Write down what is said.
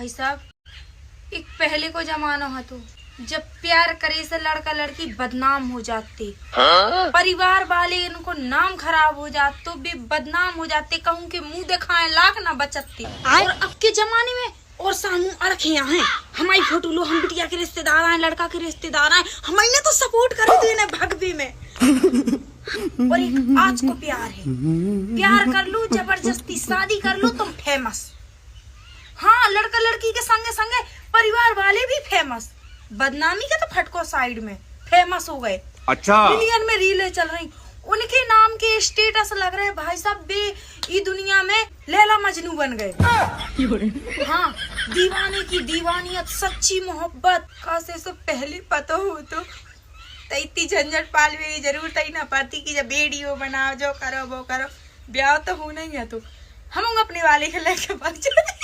भाई साहब, एक पहले को जमाना है तो जब प्यार करे से लड़का लड़की बदनाम हो जाते, परिवार वाले इनको नाम खराब हो जाते तो भी बदनाम हो जाते, कहूँ के मुंह दिखाए लाख ना बचते। और अब के जमाने में और सामू अड़खे हैं, हमारी फोटो लो, हम बिटिया के रिश्तेदार हैं, लड़का के रिश्तेदार हैं, हमने तो सपोर्ट कर दी भगवी में। और एक आज को प्यार है, प्यार कर लो, जबरदस्ती शादी कर लो, तुम फेमस। हाँ, लड़का लड़की के संगे संगे परिवार वाले भी फेमस, बदनामी के तो फटको साइड में फेमस हो गए। अच्छा, मिलियन में रीलें चल रही, उनके नाम के स्टेटस लग रहे भाई साहब बे, ये दुनिया में लैला मजनू बन गए। हाँ, दीवाने की दीवानियत, सच्ची मोहब्बत कासे से पहले पता हो तो इतनी झंझट पालवे की जरूरत ही ना पड़ती कि जब वीडियो बनाओ, जो करो वो करो, ब्याह तो होना ही है तो हम अपने वाले के लेके भाग जाते।